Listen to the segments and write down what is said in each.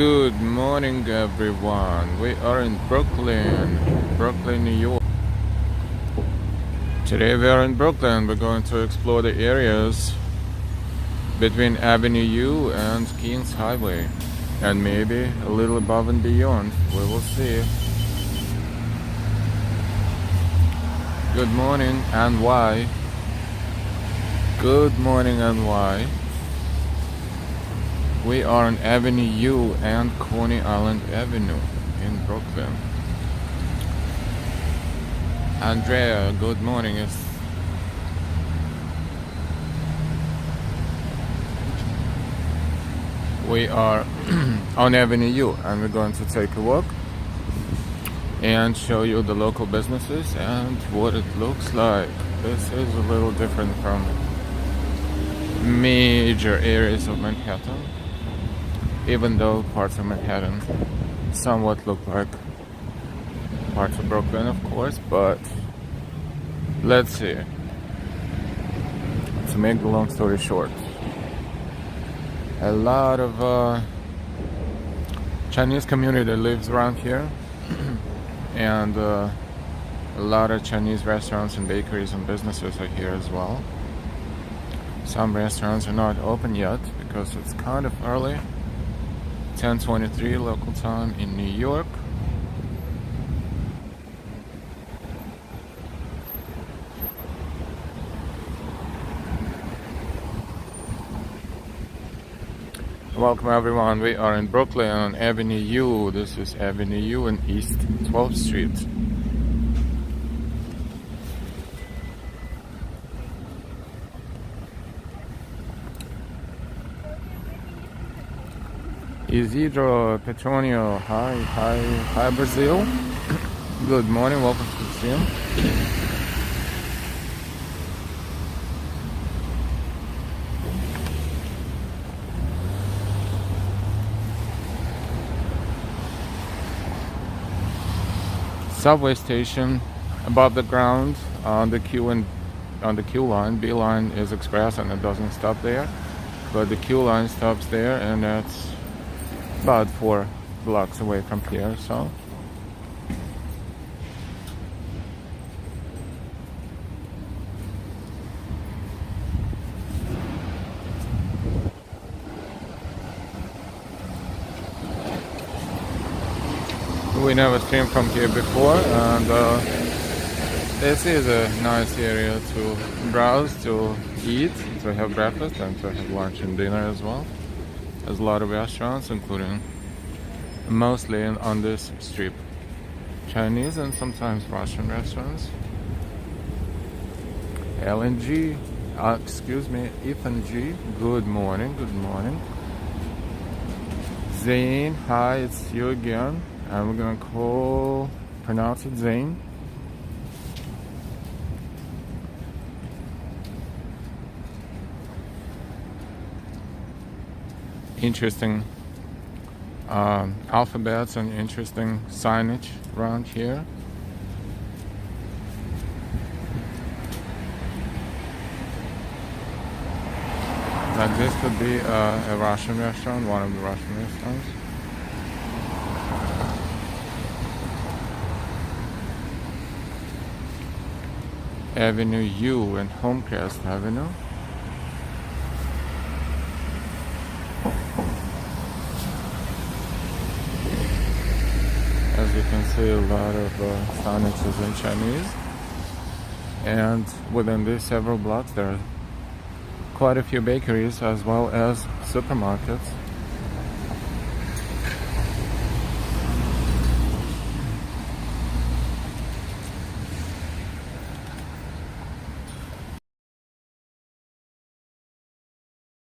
Good morning, everyone. We are in Brooklyn, New York. Today we are in Brooklyn. We're going to explore the areas between Avenue U and Kings Highway, and maybe a little above and beyond. We will see. Good morning, NY. Good morning, NY. We are on Avenue U and Coney Island Avenue in Brooklyn. Andrea, good morning. We are on Avenue U and we're going to take a walk and show you the local businesses and what it looks like. This is a little different from major areas of Manhattan, even though parts of Manhattan somewhat look like parts of Brooklyn, of course, but let's see. To make the long story short, a lot of Chinese community lives around here, and a lot of Chinese restaurants and bakeries and businesses are here as well. Some restaurants are not open yet because it's kind of early. 10:23 local time in New York. Welcome everyone. We are in Brooklyn on Avenue U. This is Avenue U and East 12th Street. Isidro, Petronio, hi Brazil. Good morning, welcome to the stream. Subway station above the ground on the Q line. B line is express and it doesn't stop there, but the Q line stops there, and that's about 4 blocks away from here. So we never streamed from here before, and this is a nice area to browse, to eat, to have breakfast, and to have lunch and dinner as well. There's a lot of restaurants, including mostly on this strip, Chinese and sometimes Russian restaurants. LNG, excuse me, Ethan G. Good morning, good morning. Zane, hi, it's you again. And we're gonna pronounce it Zane. Interesting alphabets and interesting signage around here. Like this could be a Russian restaurant, one of the Russian restaurants. Avenue U and Homecrest Avenue. As you can see, a lot of signage is in Chinese, and within these several blocks there are quite a few bakeries as well as supermarkets.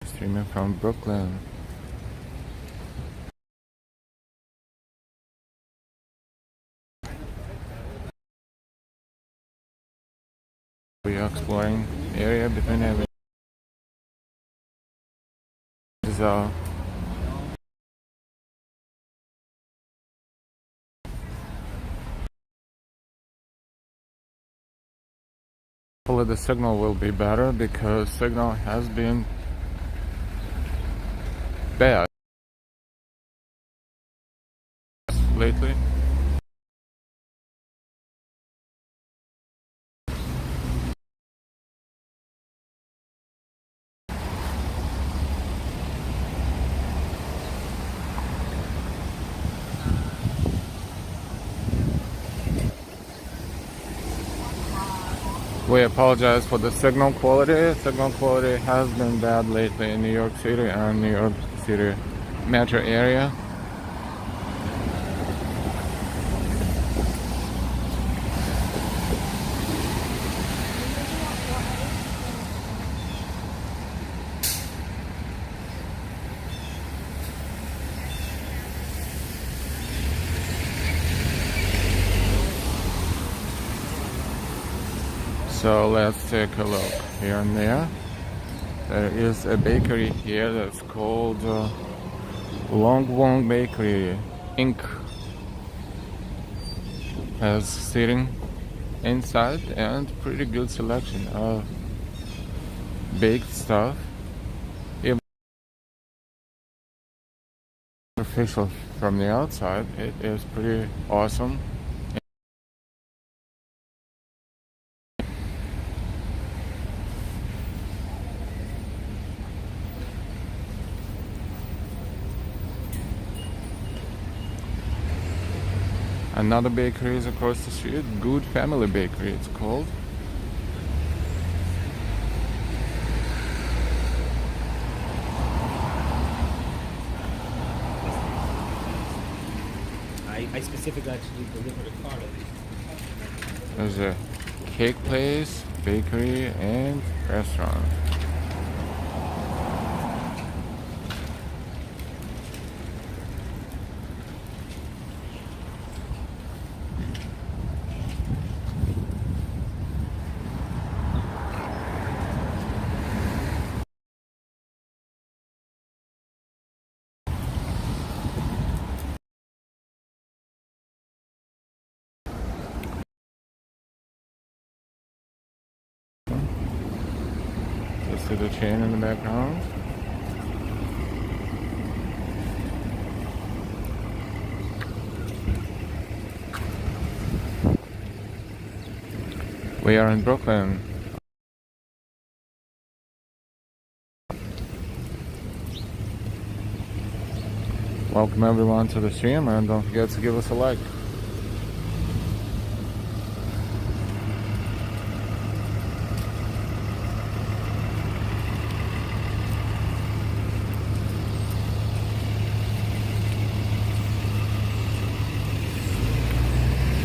Streaming from Brooklyn. We are exploring area between avenues. Hopefully the signal will be better, because signal has been bad. We apologize for the signal quality. Signal quality has been bad lately in New York City and New York City metro area. So let's take a look here and there. There is a bakery here that's called Long Wong Bakery Inc. Has sitting inside and pretty good selection of baked stuff. Even official from the outside, it is pretty awesome. Another bakery is across the street, Good Family Bakery it's called. I specifically actually delivered a card of it. There's a cake place, bakery, and restaurant. See the chain in the background. We are in Brooklyn. Welcome everyone to the stream, and don't forget to give us a like.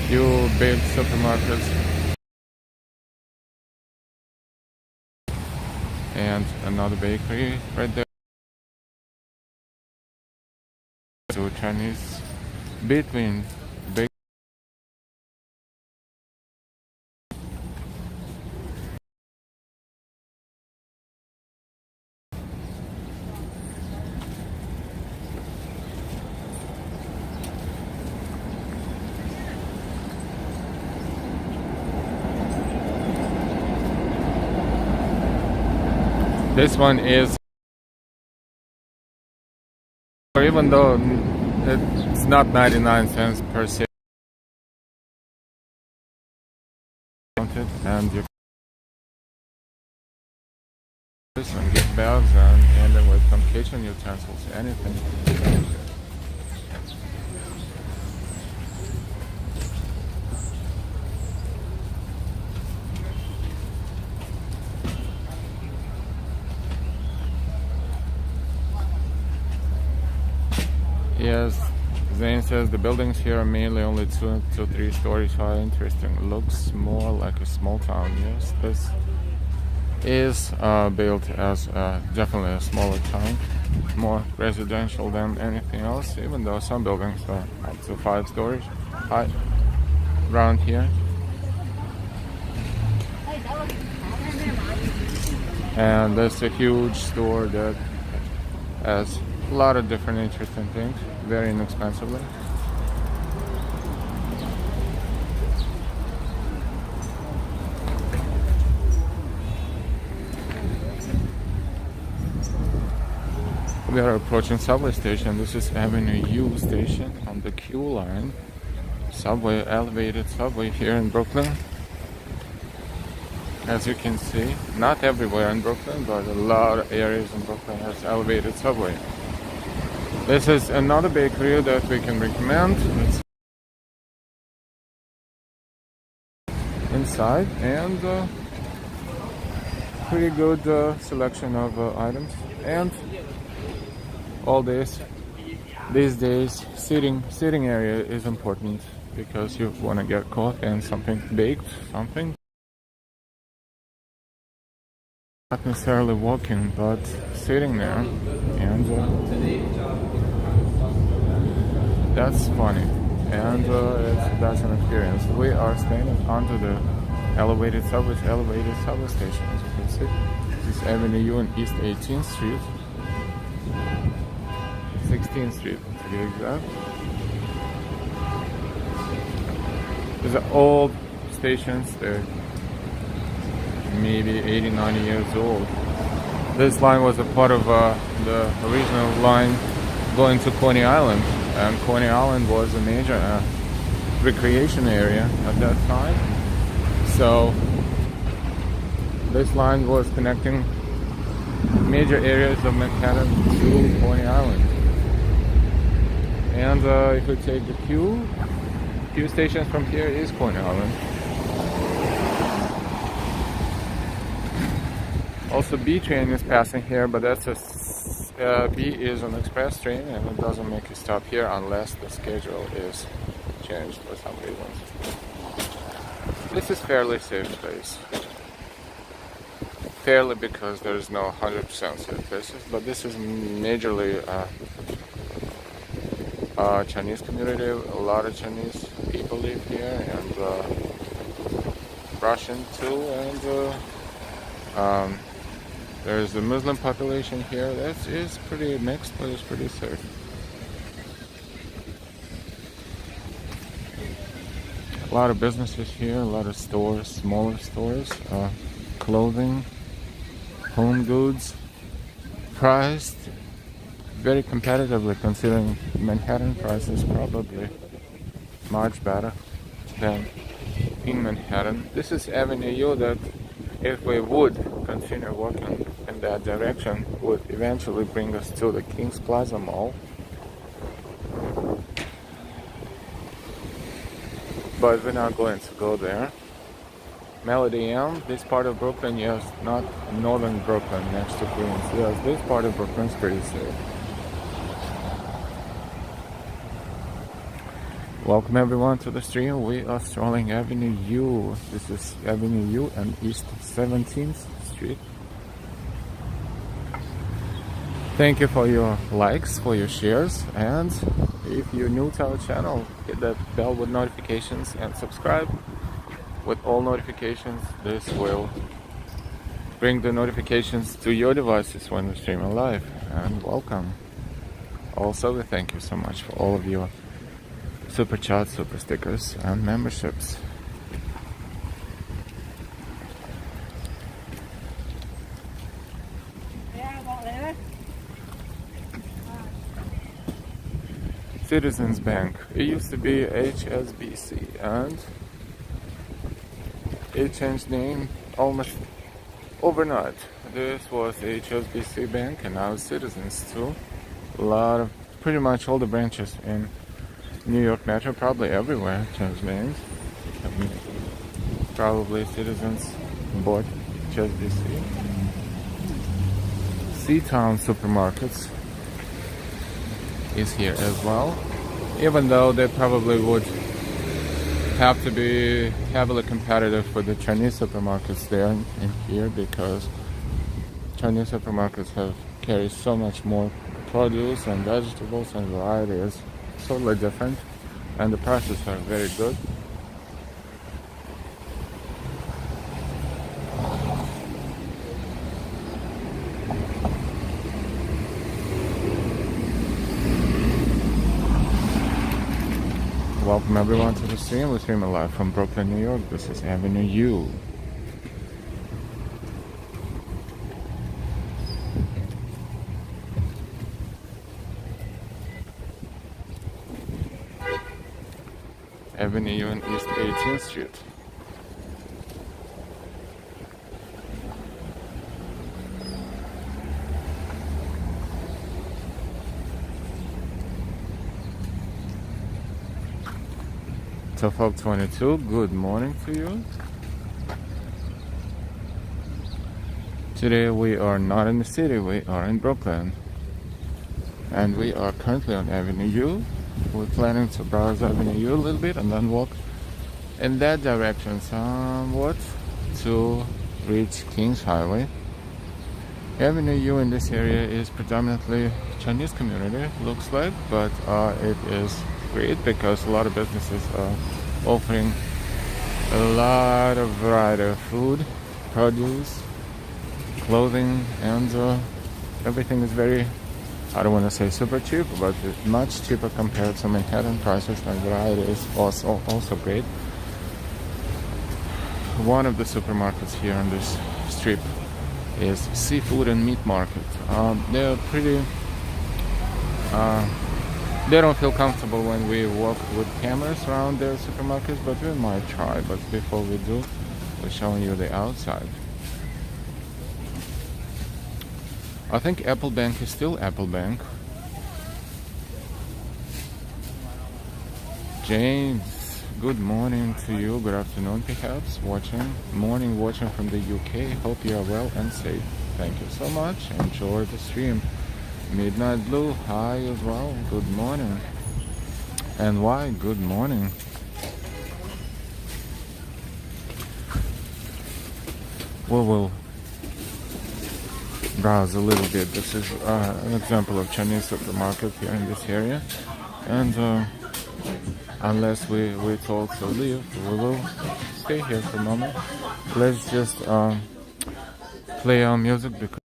Few big supermarkets and another bakery right there. So Chinese between big. This one is, even though it's not 99 cents per se, and you can gift bags and then with some kitchen utensils, anything. Yes, Zane says the buildings here are mainly only 2 to 3 stories high. Interesting. Looks more like a small town. Yes, this is built as definitely a smaller town, more residential than anything else, even though some buildings are up to 5 stories high around here. And there's a huge store that has a lot of different interesting things, very inexpensively. We are approaching subway station. This is Avenue U station on the Q line. Subway, elevated subway here in Brooklyn. As you can see, not everywhere in Brooklyn, but a lot of areas in Brooklyn has elevated subway. This is another bakery that we can recommend. It's inside, and pretty good selection of items, and all this these days sitting area is important because you want to get coffee and something baked, something not necessarily walking but sitting there, and that's funny, and that's an experience. We are standing under the elevated subway station, as you can see. This is Avenue U and East 18th Street, 16th Street to be exact. These are old stations. They're maybe 80, 90 years old. This line was a part of the original line going to Coney Island, and Coney Island was a major recreation area at that time. So this line was connecting major areas of Manhattan to Coney Island. And if we take the few stations from here is Coney Island. Also, B train is passing here, but that's B is an express train, and it doesn't make you stop here unless the schedule is changed for some reason. This is fairly safe place. Fairly because there's no 100% safe places, but this is majorly Chinese community. A lot of Chinese people live here, and Russian too, and there's the Muslim population here. That is pretty mixed, but it's pretty safe. A lot of businesses here, a lot of stores, smaller stores, clothing, home goods, priced very competitively considering Manhattan prices, probably much better than in Manhattan. This is Avenue U that, if we would continue walking in that direction, would eventually bring us to the Kings Plaza Mall. But we're not going to go there. Melody M, this part of Brooklyn, yes, not northern Brooklyn next to Queens. Yes, this part of Brooklyn's pretty safe. Welcome everyone to the stream. We are strolling Avenue U. This is Avenue U and East 17th Street. Thank you for your likes, for your shares, and if you're new to our channel, hit that bell with notifications and subscribe with all notifications. This will bring the notifications to your devices when we stream live, and welcome. Also, we thank you so much for all of your super chats, super stickers, and memberships. Citizens Bank. It used to be HSBC, and it changed name almost overnight. This was HSBC Bank, and now Citizens too. A lot of, pretty much all the branches in New York Metro, probably everywhere, changed names. Probably Citizens bought HSBC. C-Town Supermarkets is here as well, even though they probably would have to be heavily competitive with the Chinese supermarkets there in here, because Chinese supermarkets carry so much more produce and vegetables, and variety is totally different, and the prices are very good. Welcome everyone to the stream. We're streaming live from Brooklyn, New York. This is Avenue U. Avenue U and East 18th Street. Tofop 22, good morning to you. Today we are not in the city, we are in Brooklyn. And we are currently on Avenue U. We're planning to browse Avenue U a little bit and then walk in that direction somewhat to reach Kings Highway. Avenue U in this area is predominantly Chinese community, looks like, but it is great because a lot of businesses are offering a lot of variety of food, produce, clothing, and everything is very, I don't want to say super cheap, but much cheaper compared to Manhattan prices, and variety is also great. One of the supermarkets here on this strip is seafood and meat market. They're pretty, they don't feel comfortable when we walk with cameras around their supermarkets, but we might try. But before we do, we're showing you the outside. I think Apple Bank is still Apple Bank. James, good morning to you. Good afternoon, perhaps. Morning watching from the UK. Hope you are well and safe. Thank you so much. Enjoy the stream. Midnight Blue, hi as well. Good morning. And why? Good morning. We'll browse a little bit. This is an example of Chinese supermarket here in this area, and unless we're told to leave, we will stay here for a moment. Let's just play our music because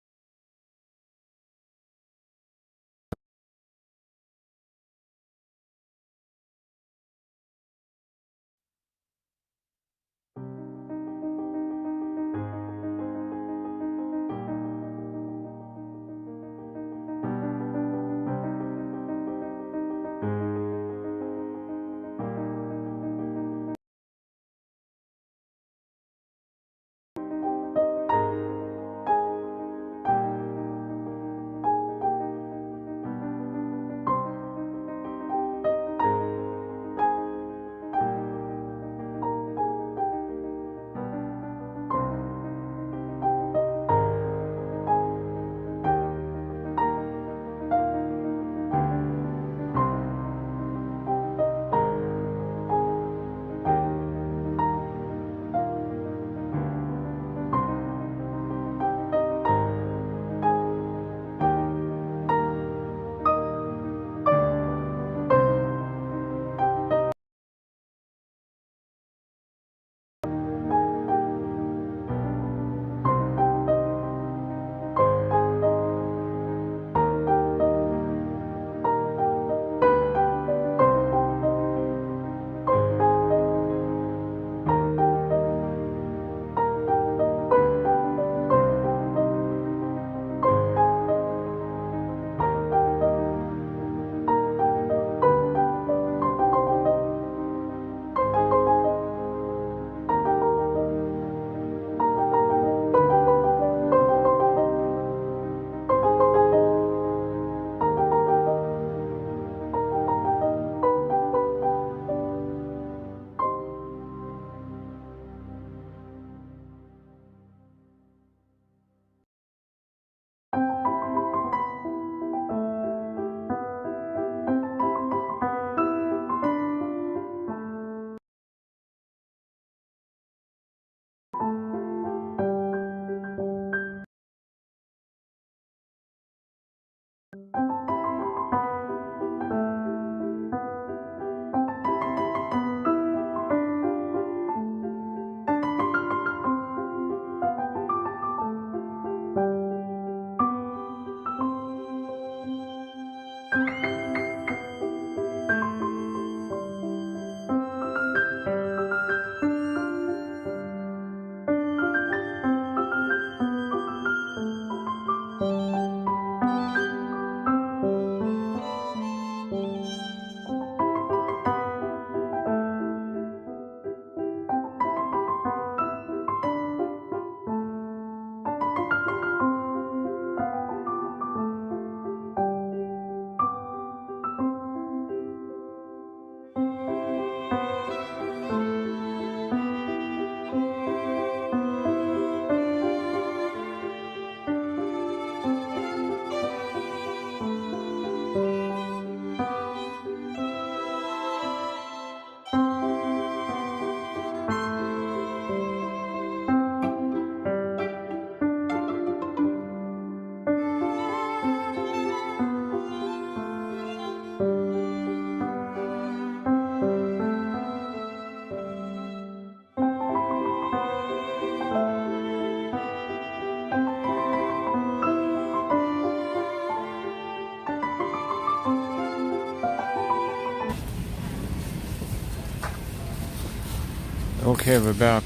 Okay, we're back.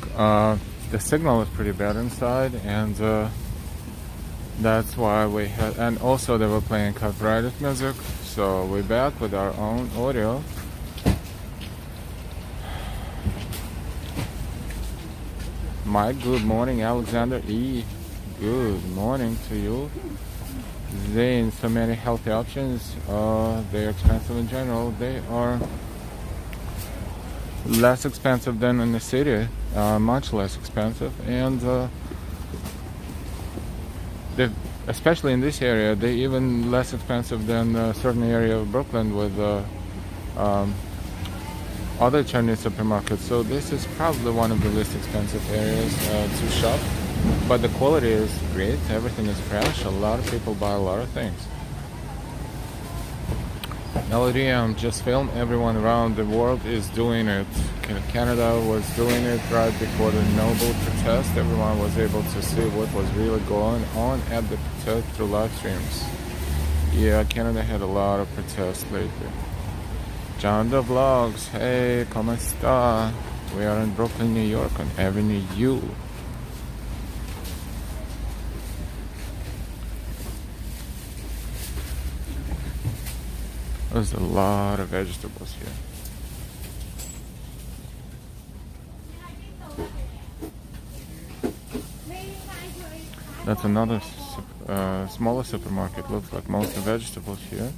The signal is pretty bad inside, and that's why we had. And also, they were playing copyrighted music, so we're back with our own audio. Mike, good morning. Alexander E, good morning to you. Zane, so many healthy options. They're expensive in general. They are less expensive than in the city, much less expensive, and especially in this area, they're even less expensive than a certain area of Brooklyn with other Chinese supermarkets. So this is probably one of the least expensive areas to shop, but the quality is great. Everything is fresh. A lot of people buy a lot of things. LDM just filmed. Everyone around the world is doing it. Canada was doing it right before the Noble protest. Everyone was able to see what was really going on at the protest through live streams. Yeah, Canada had a lot of protests lately. John the Vlogs, hey, ¿cómo está? We are in Brooklyn, New York on Avenue U. There's a lot of vegetables here. That's another smaller supermarket. Looks like most of vegetables here,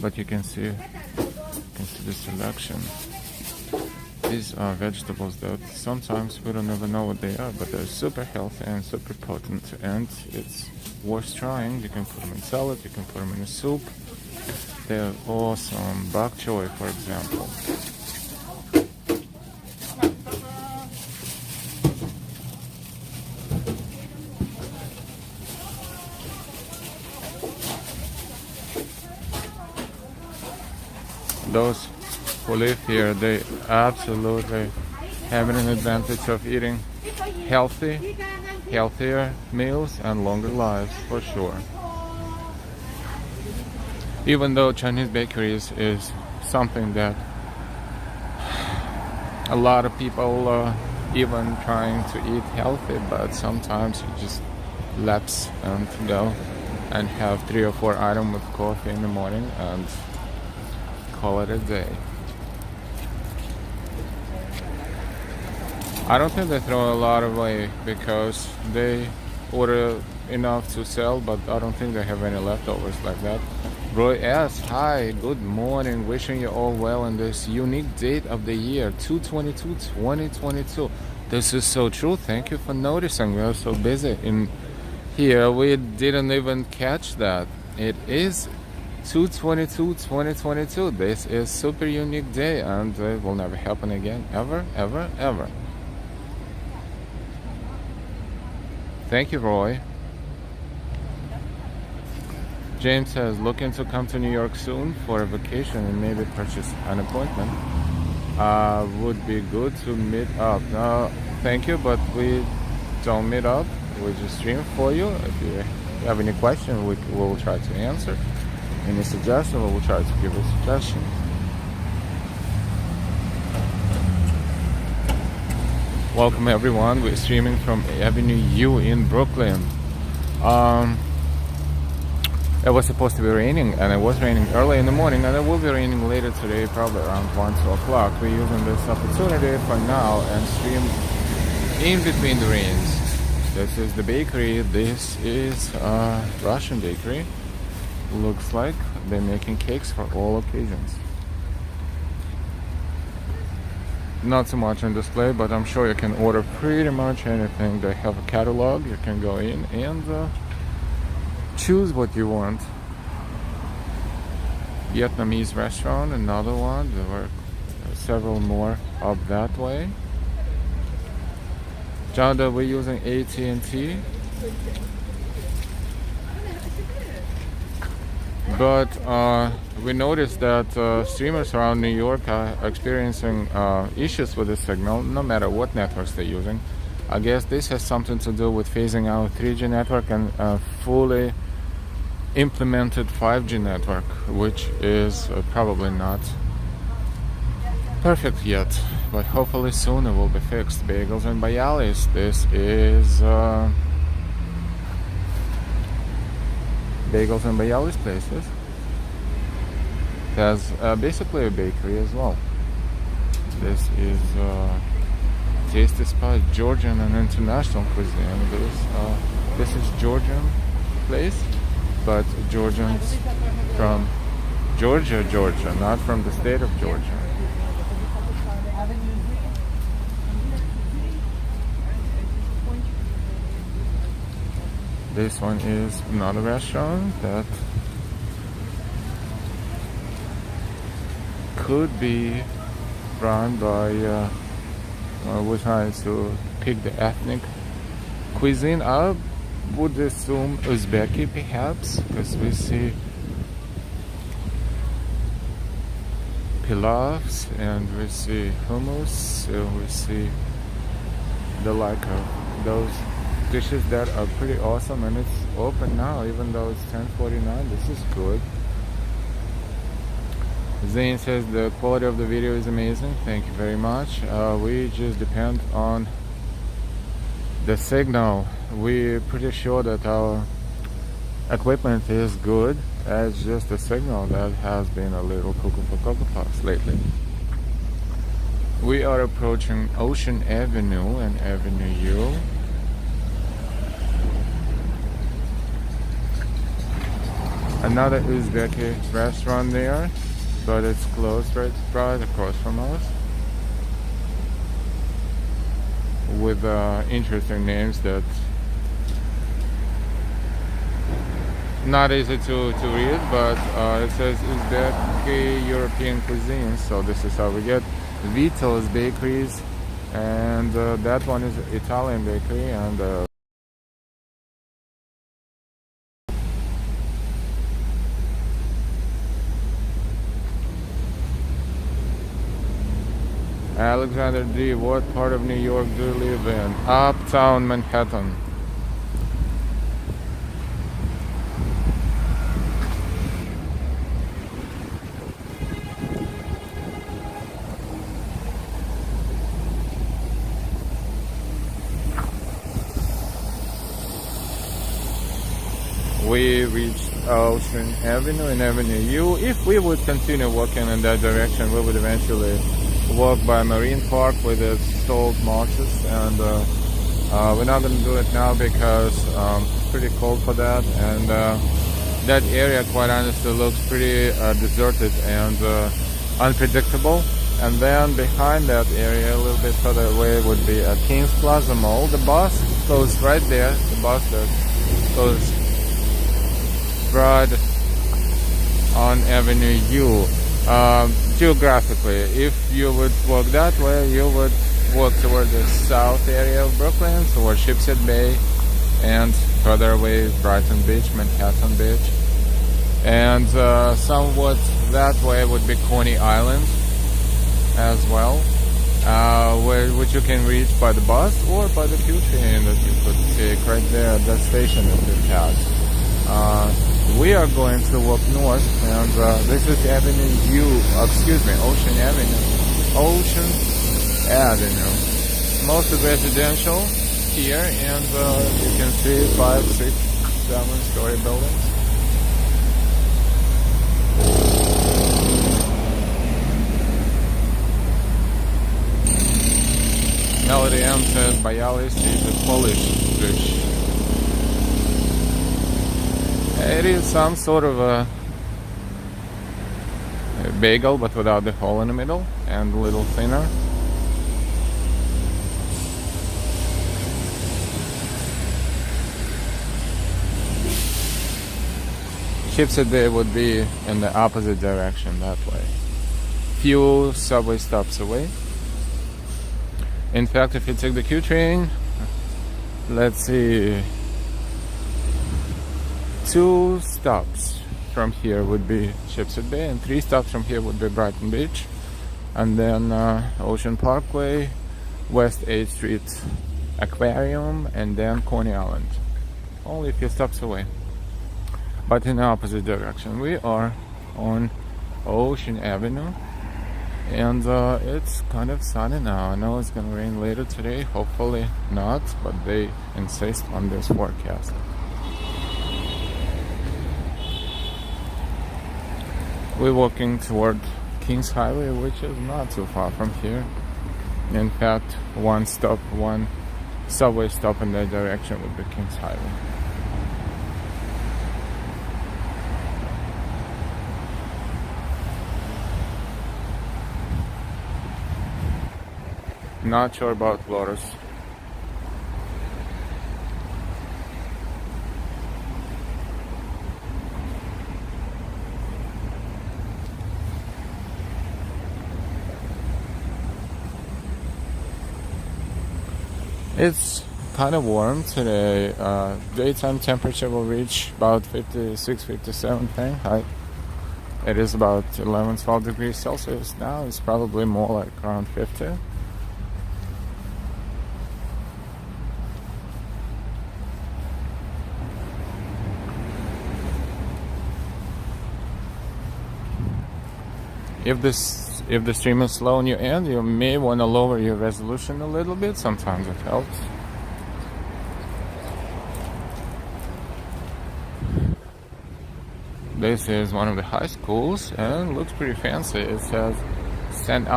but you can see the selection. These are vegetables that sometimes we don't ever know what they are, but they're super healthy and super potent, and it's worth trying. You can put them in salad, you can put them in a soup. They're awesome. Bok choy, for example. Those who live here, they absolutely have an advantage of eating healthier meals and longer lives, for sure. Even though Chinese bakeries is something that a lot of people even trying to eat healthy, but sometimes you just lapse and go and have 3 or 4 items with coffee in the morning and call it a day. I don't think they throw a lot away because they order enough to sell, but I don't think they have any leftovers like that. Roy S, hi, good morning. Wishing you all well on this unique date of the year, 2/22/2022. This is so true. Thank you for noticing. We are so busy in here. We didn't even catch that. It is 2/22/2022. This is super unique day, and it will never happen again, ever, ever, ever. Thank you, Roy. James says, looking to come to New York soon for a vacation and maybe purchase an appointment. Would be good to meet up. No, thank you, but we don't meet up. We just stream for you. If you have any question, we will try to answer. Any suggestion, we will try to give a suggestion. Welcome everyone. We're streaming from Avenue U in Brooklyn. It was supposed to be raining, and it was raining early in the morning, and it will be raining later today, probably around 1-2 o'clock. We're using this opportunity for now and stream in between the rains. This is the bakery. This is a Russian bakery. Looks like they're making cakes for all occasions. Not so much on display, but I'm sure you can order pretty much anything. They have a catalog. You can go in and choose what you want. Vietnamese restaurant, another one. There were several more up that way. Jada, we're using AT&T. But we noticed that streamers around New York are experiencing issues with the signal, no matter what networks they're using. I guess this has something to do with phasing out 3G network and fully implemented 5G network, which is probably not perfect yet, but hopefully soon it will be fixed. Bagels and Bayalis. This is Bagels and Bayalis places. It has basically a bakery as well. This is tasty spot, Georgian and international cuisine. This is Georgian place, but Georgians from Georgia, not from the state of Georgia. This one is another restaurant that could be run by we're trying to pick the ethnic cuisine. I would assume Uzbeki perhaps, because we see pilavs and we see hummus, so we see the like of those dishes that are pretty awesome, and it's open now even though it's 10:49. This is good. Zane says the quality of the video is amazing. Thank you very much. We just depend on the signal. We're pretty sure that our equipment is good. It's just the signal that has been a little cuckoo for Cocoa Puffs lately. We are approaching Ocean Avenue and Avenue U. Another Uzbeki restaurant there, but it's closed right across from us, with interesting names that not easy to read, but it says Uzbeki European cuisine, so this is how we get Vito's Bakeries, and that one is Italian bakery, and Alexander D, what part of New York do you live in? Uptown Manhattan. We reached Ocean Avenue and Avenue U. If we would continue walking in that direction, we would eventually walk by Marine Park with its salt marshes, and we're not going to do it now because it's pretty cold for that, and that area, quite honestly, looks pretty deserted and unpredictable. And then behind that area, a little bit further away, would be a Kings Plaza Mall. The bus goes right there, the bus that goes right on Avenue U. Geographically, if you would walk that way, you would walk toward the south area of Brooklyn, toward Shipshead Bay, and further away Brighton Beach, Manhattan Beach, and somewhat that way would be Coney Island as well, which you can reach by the bus or by the Q train that you could take right there at that station that we passed. We are going to walk north, and this is Avenue U, Ocean Avenue. Ocean Avenue. Mostly residential here, and you can see 5, 6, 7-story buildings. Melody M says Bayalis is a Polish dish. It is some sort of a bagel, but without the hole in the middle, and a little thinner. Shipshead Bay would be in the opposite direction, that way. Few subway stops away. In fact, if you take the Q train, let's see, 2 stops from here would be Shipshead Bay, and 3 stops from here would be Brighton Beach, and then Ocean Parkway, West 8th Street Aquarium, and then Coney Island. Only a few stops away, but in the opposite direction. We are on Ocean Avenue, And it's kind of sunny now. I know it's gonna rain later today, hopefully not, but they insist on this forecast. We're walking toward Kings Highway, which is not too far from here. In fact, one subway stop in that direction would be Kings Highway. Not sure about Lotus. It's kind of warm today. Daytime temperature will reach about 56, 57 Fahrenheit. It is about 11, 12 degrees Celsius now. It's probably more like around 50. If the stream is slow on your end, you may want to lower your resolution a little bit. Sometimes it helps. This is one of the high schools and looks pretty fancy. It says St.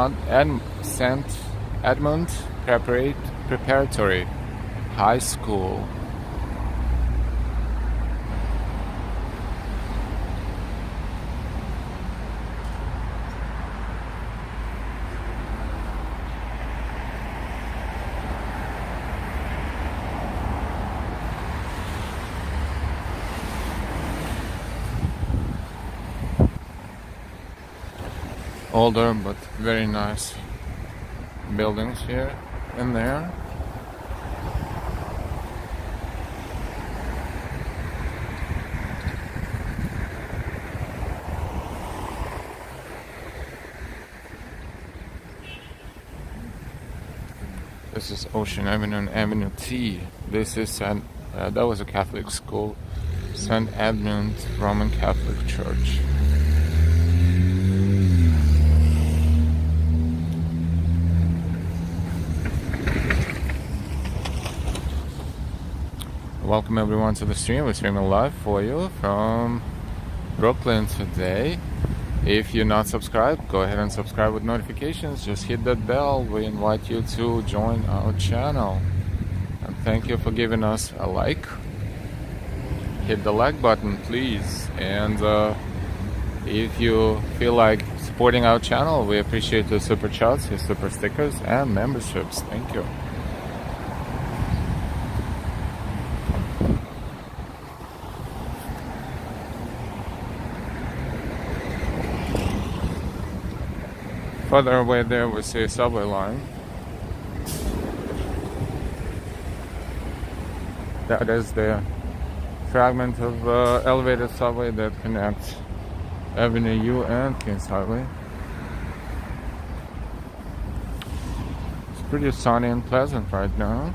Edmund Preparatory High School. Older but very nice buildings here and there. This is Ocean Avenue and Avenue T. This is that was a Catholic school, St. Edmund Roman Catholic Church. Welcome everyone to the stream. We're streaming live for you from Brooklyn today. If you're not subscribed, go ahead and subscribe with notifications. Just hit that bell. We invite you to join our channel. And thank you for giving us a like. Hit the like button, please. And if you feel like supporting our channel, we appreciate your super chats, your super stickers, and memberships. Thank you. Further away there we see a subway line. That is the fragment of elevated subway that connects Avenue U and Kings Highway. It's pretty sunny and pleasant right now.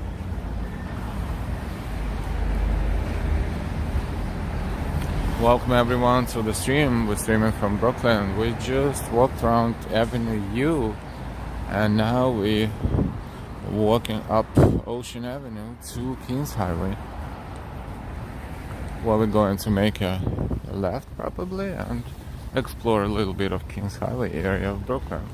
Welcome everyone to the stream. We're streaming from Brooklyn. We just walked around Avenue U and now we're walking up Ocean Avenue to Kings Highway. Well, we're going to make a left probably and explore a little bit of Kings Highway area of Brooklyn.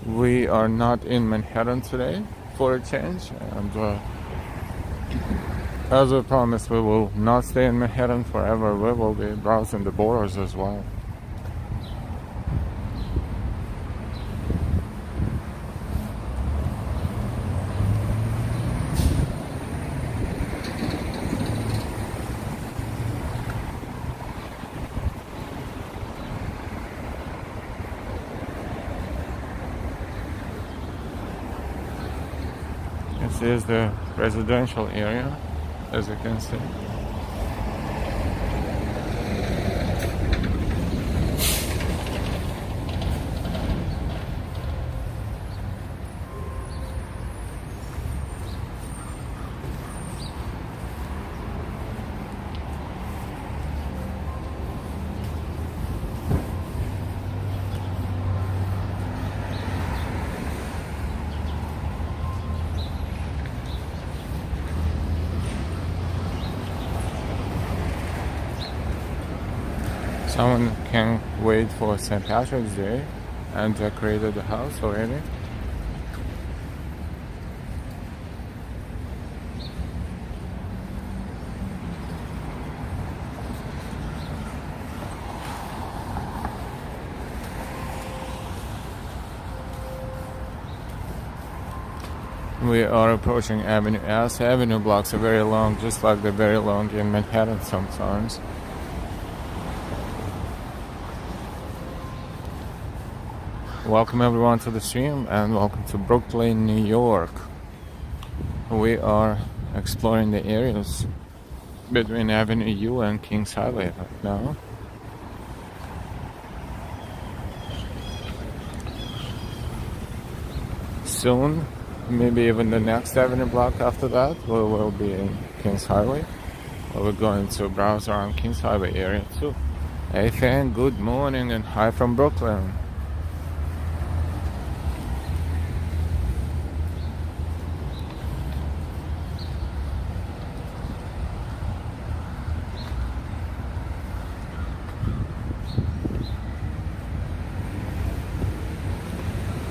We are not in Manhattan today for a change, and as we promised, we will not stay in Manhattan forever. We will be browsing the boroughs as well. This is the residential area, as you can see. Someone can wait for St. Patrick's Day and decorated the house already. We are approaching Avenue S. Avenue blocks are very long, just like they're very long in Manhattan sometimes. Welcome everyone to the stream and welcome to Brooklyn, New York. We are exploring the areas between Avenue U and Kings Highway right now. Soon, maybe even the next Avenue block after that, we will be in Kings Highway. We're going to browse around Kings Highway area too. Hey fan, good morning and hi from Brooklyn.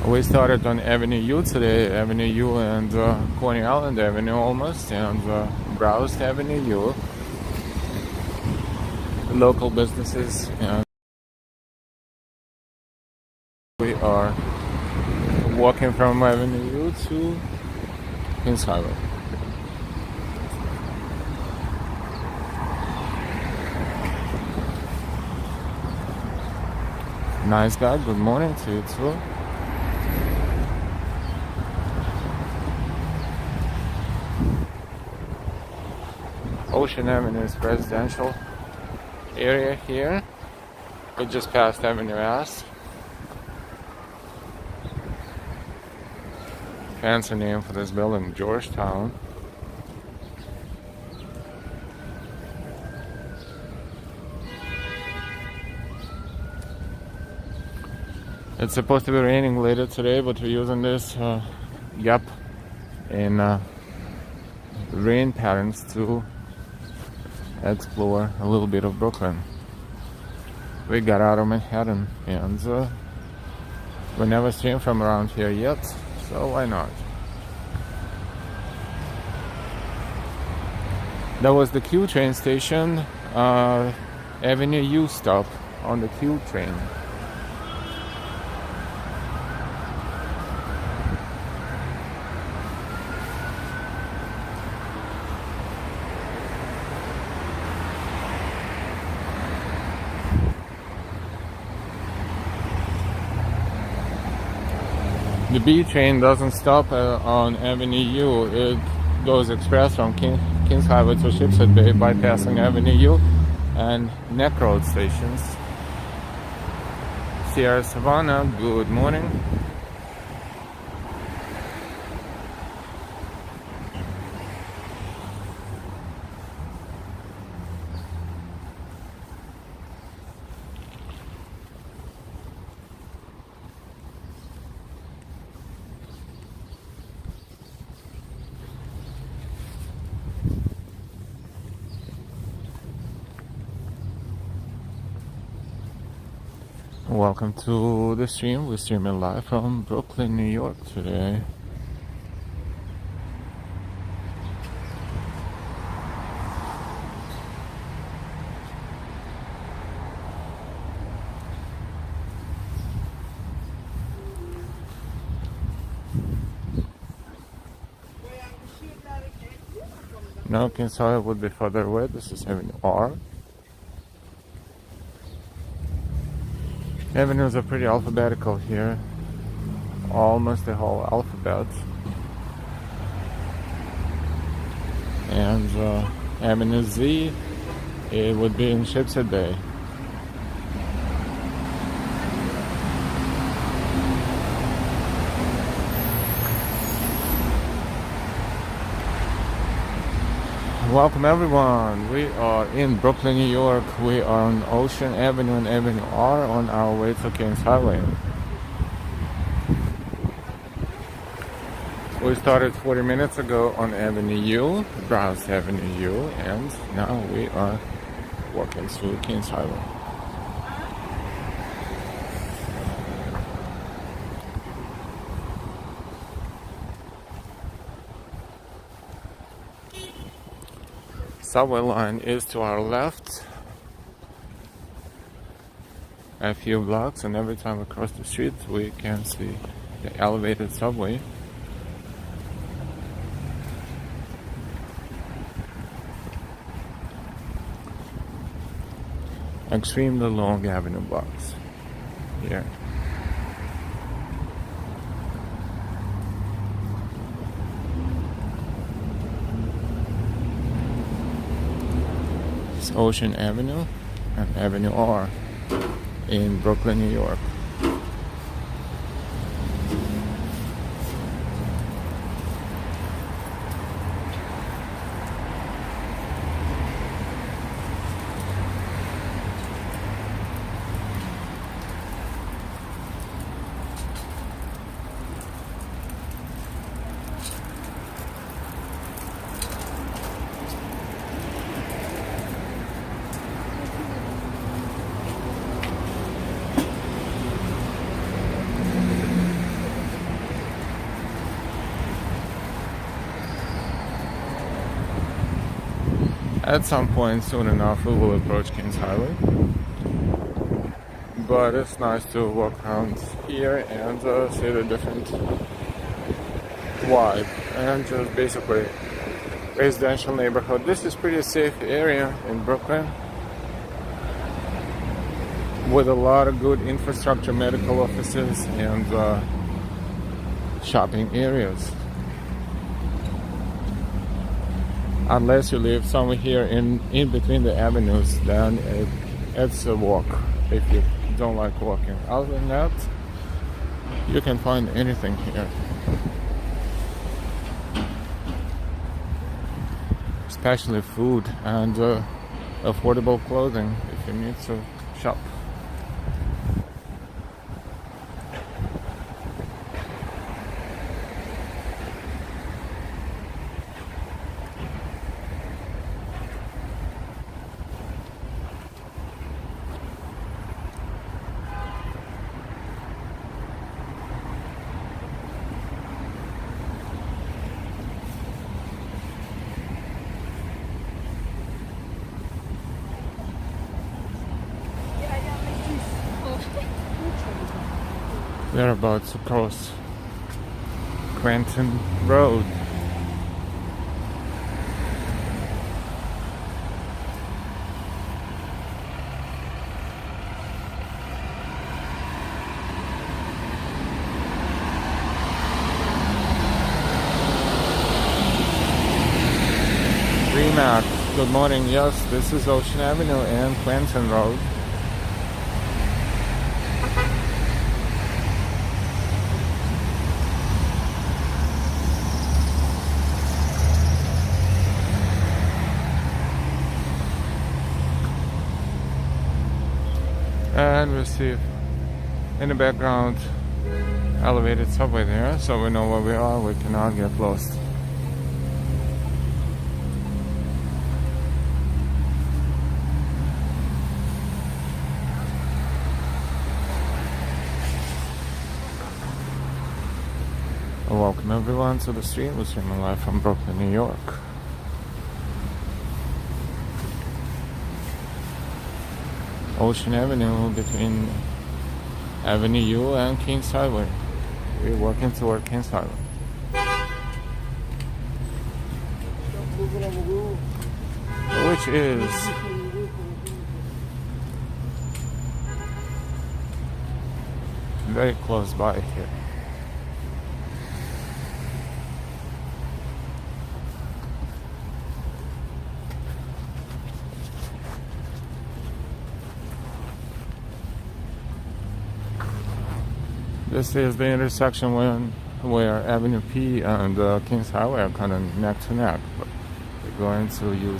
We started on Avenue U today, Avenue U and Coney Island Avenue almost, and browsed Avenue U. Local businesses, and we are walking from Avenue U to Kings Highway. Nice guy, good morning to you too. Ocean Avenue is residential area here. We just passed Avenue S. Fancy name for this building, Georgetown. It's supposed to be raining later today, but we're using this gap in rain patterns to explore a little bit of Brooklyn. We got out of Manhattan and we never streamed from around here yet, so why not? That was the Q train station, Avenue U stop on the Q train. The B train doesn't stop on Avenue U. It goes express from Kings Highway to Shipshead Bay, bypassing Avenue U and Neck Road stations. Sierra Savannah, good morning. Welcome to the stream. We're streaming live from Brooklyn, New York today. No, Kings Highway would be further away. This is Avenue R. Avenues are pretty alphabetical here, almost the whole alphabet. And Avenue Z, it would be in Shipshead Bay. Welcome everyone. We are in Brooklyn, New York. We are on Ocean Avenue and Avenue R on our way to Kings Highway. We started 40 minutes ago on Avenue U, browsed Avenue U, and now we are walking through Kings Highway. subway line is to our left a few blocks, and every time we cross the street we can see the elevated subway. Extremely long avenue blocks here. It's Ocean Avenue and Avenue R in Brooklyn, New York. At some point soon enough we will approach Kings Highway, but it's nice to walk around here and see the different vibe and just basically residential neighborhood. This is pretty safe area in Brooklyn with a lot of good infrastructure, medical offices and shopping areas. Unless you live somewhere here in between the avenues, then it's a walk if you don't like walking. Other than that, you can find anything here. Especially food and affordable clothing if you need to shop. We're about to cross Quentin Road. Remax, good morning. Yes, this is Ocean Avenue and Quentin Road. And we see in the background elevated subway there, so we know where we are, we cannot get lost. Welcome everyone to the stream. We're streaming live from Brooklyn, New York. Ocean Avenue between Avenue U and Kings Highway. We're walking toward Kings Highway. Which is very close by here. This is the intersection where Avenue P and Kings Highway are kind of neck to neck. But we're going to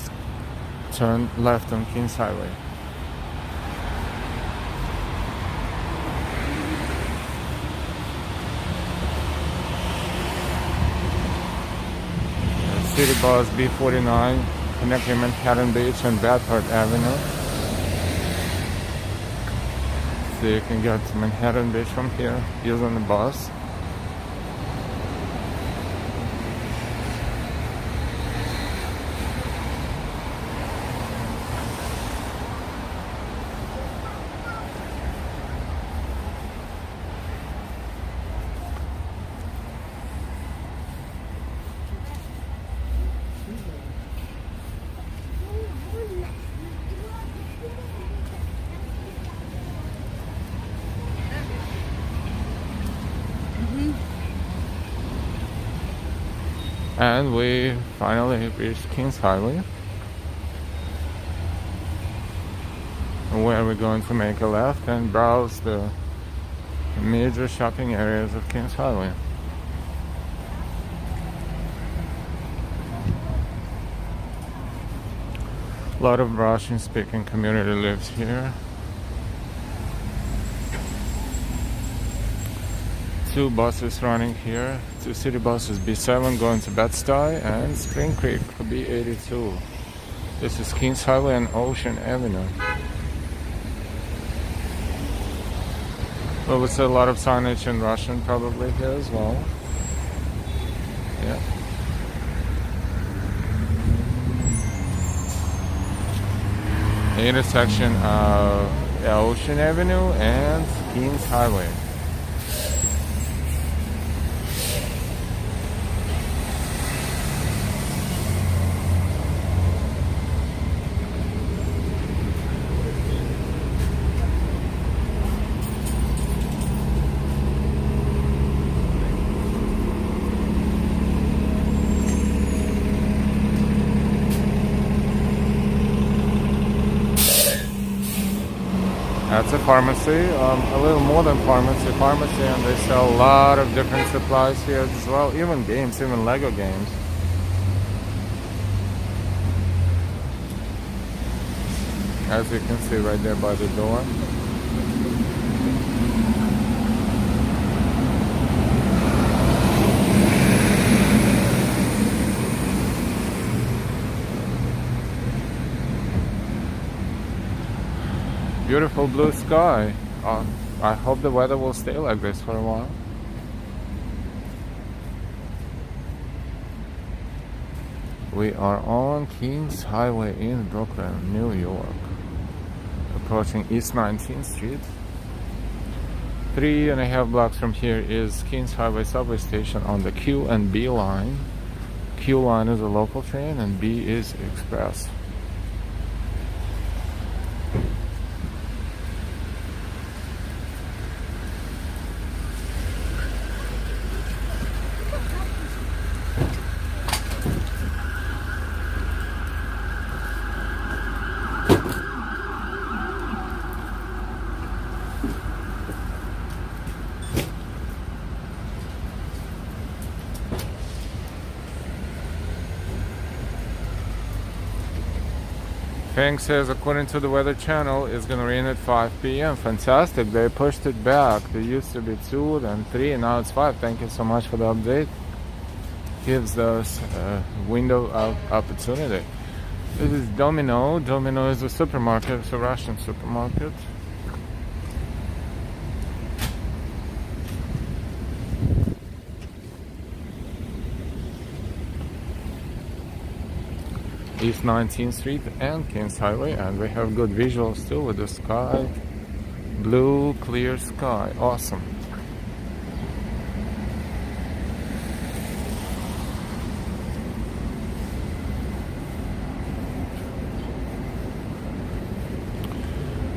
turn left on Kings Highway. City Bus B49 connecting Manhattan Beach and Bedford Avenue. So you can get to Manhattan Beach from here using the bus. And we finally reached Kings Highway, where we're going to make a left and browse the major shopping areas of Kings Highway. A lot of Russian speaking community lives here. 2 buses running here, 2 city buses, B7 going to Bed-Stuy and Spring Creek, B82. This is Kings Highway and Ocean Avenue. Well, we see a lot of signage in Russian probably here as well. Yeah. The intersection of Ocean Avenue and Kings Highway. That's a pharmacy, a little more than pharmacy, and they sell a lot of different supplies here as well, even games, even Lego games. As you can see right there by the door. Beautiful blue sky. I hope the weather will stay like this for a while. We are on Kings Highway in Brooklyn, New York. Approaching East 19th Street. 3.5 blocks from here is Kings Highway subway station on the Q and B line. Q line is a local train and B is express. Feng says, according to the Weather Channel, it's going to rain at 5 p.m. Fantastic. They pushed it back. There used to be 2, then 3, and now it's 5. Thank you so much for the update. Gives us a window of opportunity. This is Domino. Domino is a supermarket. It's a Russian supermarket. East 19th Street and Kings Highway, and we have good visuals too with the sky, blue clear sky, awesome.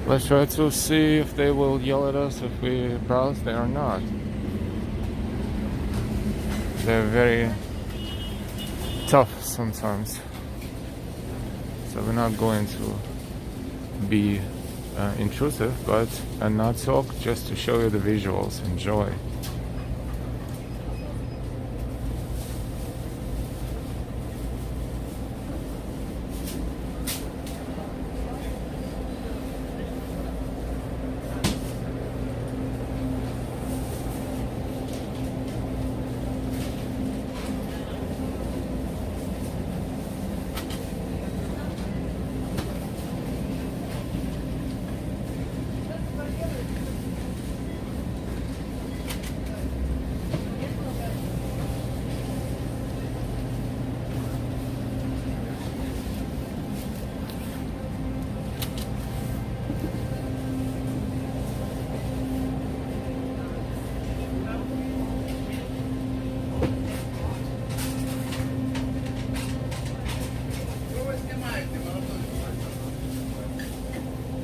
Let's try to see if they will yell at us if we browse. They are not. They're very tough sometimes. So we're not going to be intrusive, but not talk, just to show you the visuals. Enjoy.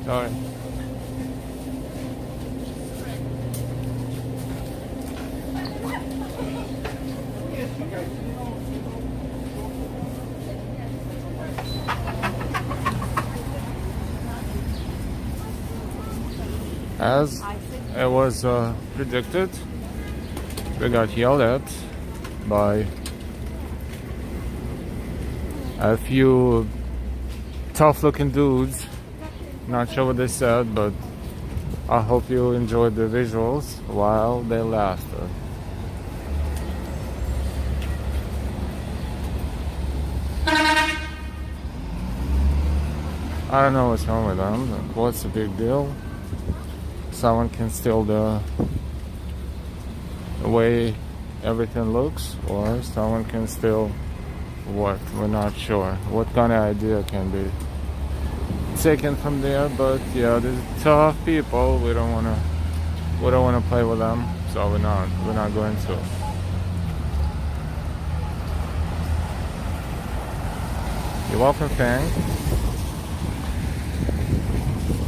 Sorry. As it was predicted, we got yelled at by a few tough-looking dudes. Not sure what they said, but I hope you enjoyed the visuals while they lasted. I don't know what's wrong with them. What's the big deal? Someone can steal the way everything looks, or someone can steal what? We're not sure. What kind of idea can be taken from there? But yeah, these tough people. We don't wanna play with them, so we're not going to. You're welcome, Fang.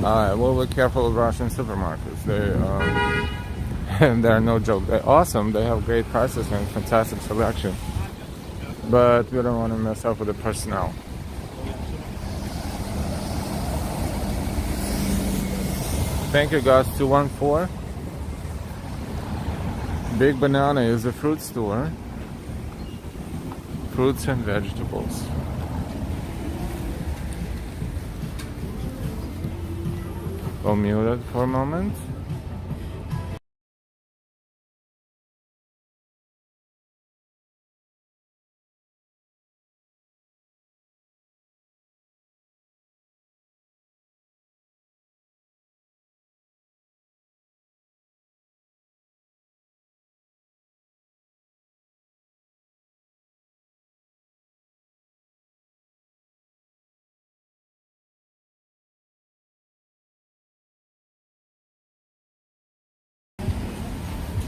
Alright, well, be careful with Russian supermarkets. They're no joke. They're awesome. They have great prices and fantastic selection. But we don't want to mess up with the personnel. Thank you, guys. 214. Big Banana is a fruit store. Fruits and vegetables. I'll mute it for a moment.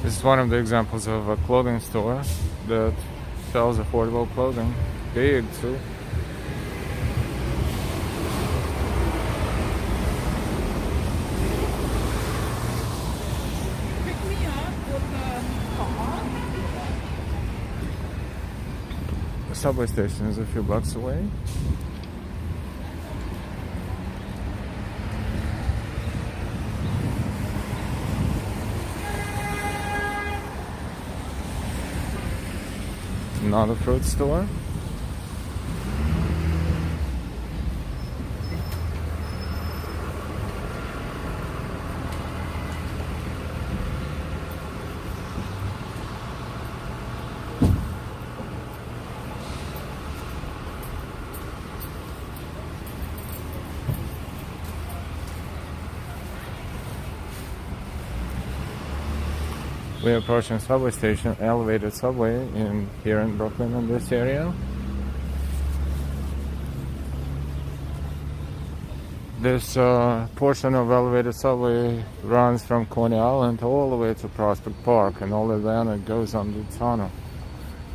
This is one of the examples of a clothing store that sells affordable clothing. Big too. Pick me up with the car. The subway station is a few blocks away. Not a fruit store. We're approaching subway station, elevated subway here in Brooklyn in this area. This portion of elevated subway runs from Coney Island all the way to Prospect Park, and all the way it goes on the tunnel,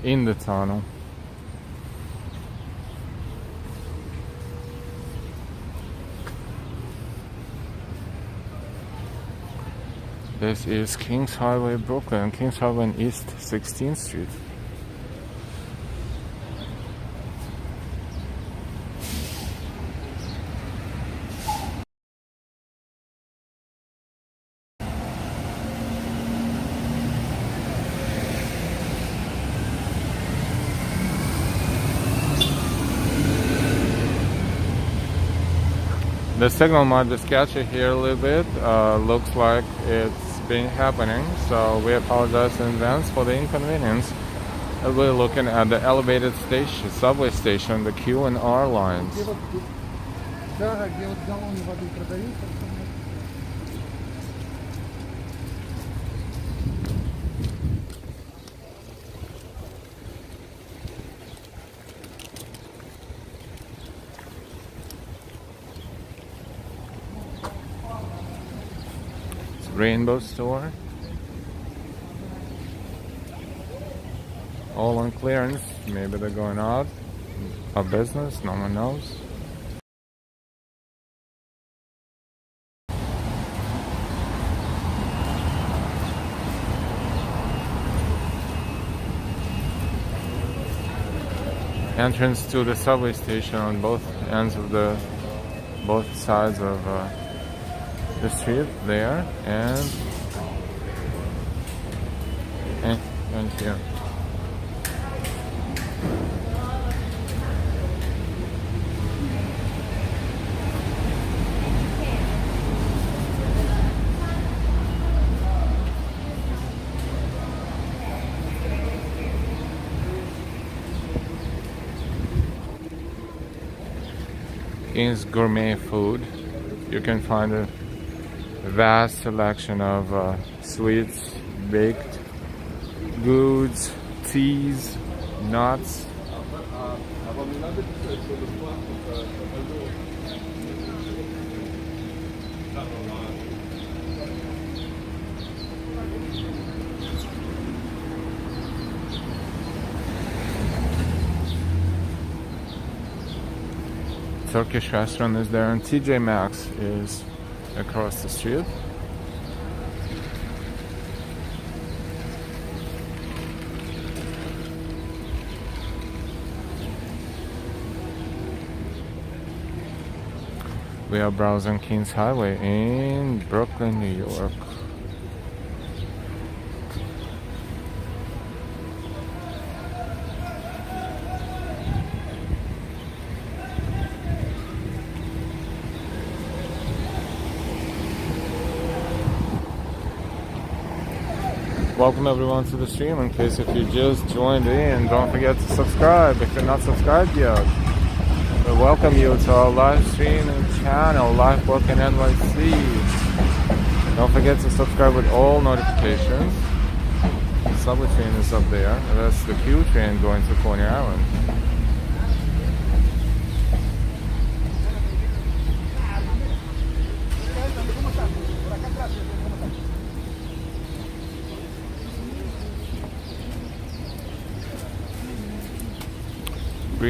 in the tunnel. This is Kings Highway, Brooklyn, Kings Highway and East 16th Street. The signal might be sketchy here a little bit. Looks like it's been happening, so we apologize in advance for the inconvenience. We're looking at the elevated station, subway station, the Q and R lines. Rainbow store, all on clearance. Maybe they're going out of business, no one knows. Entrance to the subway station on both ends of both sides of the street there and here. King's Gourmet Food. You can find a vast selection of sweets, baked goods, teas, nuts. Turkish restaurant is there, and TJ Maxx is across the street. We are browsing Kings Highway in Brooklyn, New York. Welcome everyone to the stream. In case if you just joined in, don't forget to subscribe if you're not subscribed yet. We welcome you to our live stream channel, Live Book in NYC. Don't forget to subscribe with all notifications. The subway train is up there. And that's the Q train going to Coney Island.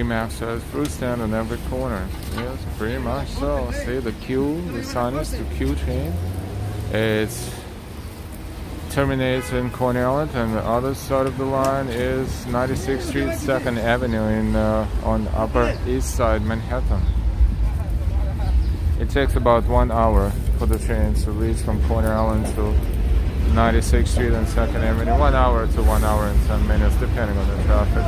Max says fruit stand on every corner. Yes, pretty much so. See the Q, the sign is the Q train. It terminates in Coney Island, and the other side of the line is 96th Street, 2nd Avenue in on Upper East Side, Manhattan. It takes about 1 hour for the train to reach from Coney Island to 96th Street and 2nd Avenue. 1 hour to 1 hour and 10 minutes, depending on the traffic.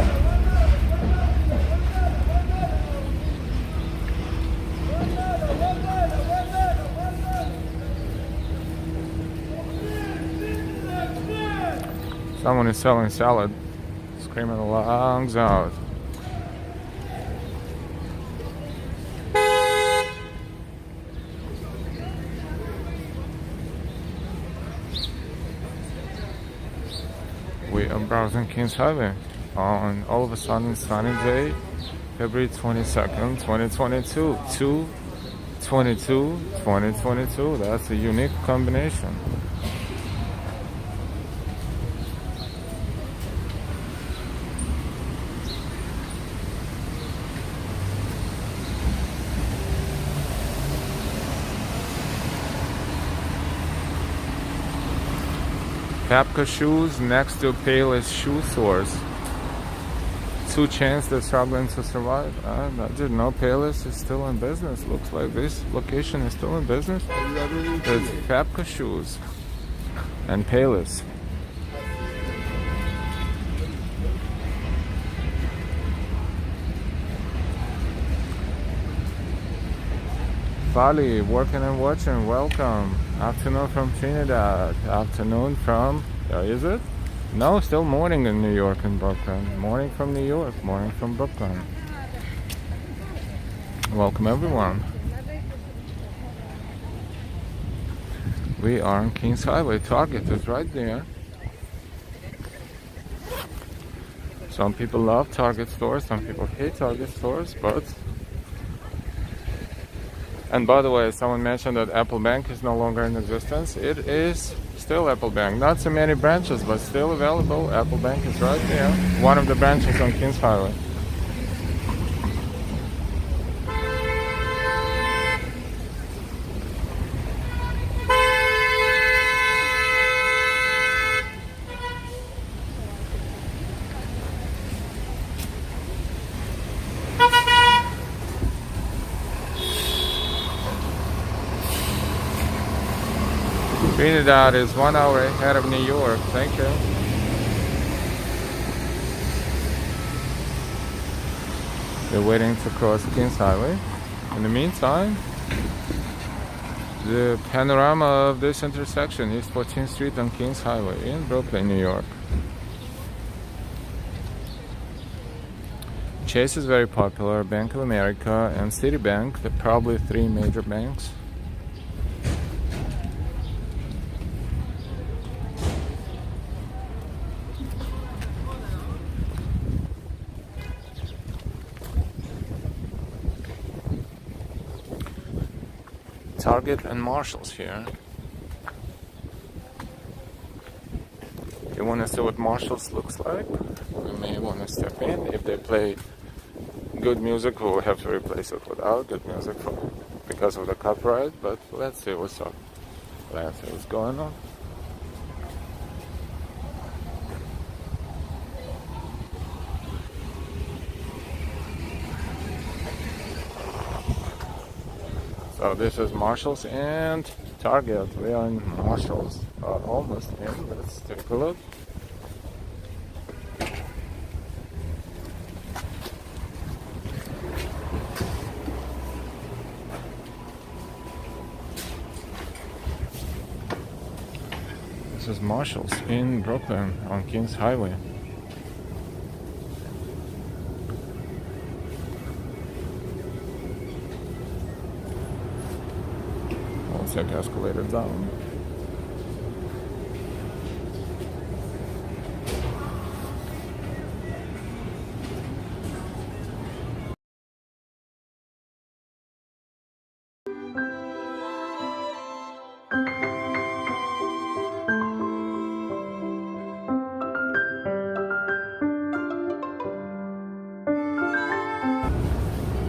Someone is selling salad, screaming the lungs out. We are browsing Kings Highway on all of a sudden sunny day, February 22nd, 2022, 2/22/2022. That's a unique combination. Papka shoes next to Payless shoe stores. 2 Chainz that's struggling to survive. I didn't know Payless is still in business. Looks like this location is still in business. It's Papka shoes and Payless. Bali, working and watching, welcome. Afternoon from Trinidad. Afternoon from, is it? No, still morning in New York and Brooklyn. Morning from New York, morning from Brooklyn. Welcome everyone. We are on Kings Highway. Target is right there. Some people love Target stores, some people hate Target stores, but... And by the way, someone mentioned that Apple Bank is no longer in existence. It is still Apple Bank. Not so many branches, but still available. Apple Bank is right there. One of the branches on Kings Highway. Trinidad is 1 hour ahead of New York. Thank you. They're waiting to cross Kings Highway. In the meantime, the panorama of this intersection is 14th Street and Kings Highway in Brooklyn, New York. Chase is very popular, Bank of America and Citibank, the probably three major banks. Target and Marshalls here. You want to see what Marshalls looks like? We may want to step in. If they play good music, we'll have to replace it without good music because of the copyright, but let's see what's up. Let's see what's going on. So this is Marshalls and Target. We are in Marshalls. Almost in. Let's take a look. This is Marshalls in Brooklyn on Kings Highway. Check escalator down.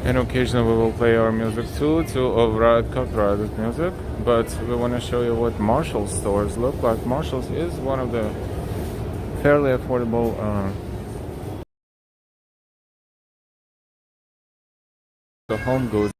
And occasionally we will play our music too to override copyrighted music, but we want to show you what Marshalls stores look like. Marshalls is one of the fairly affordable home goods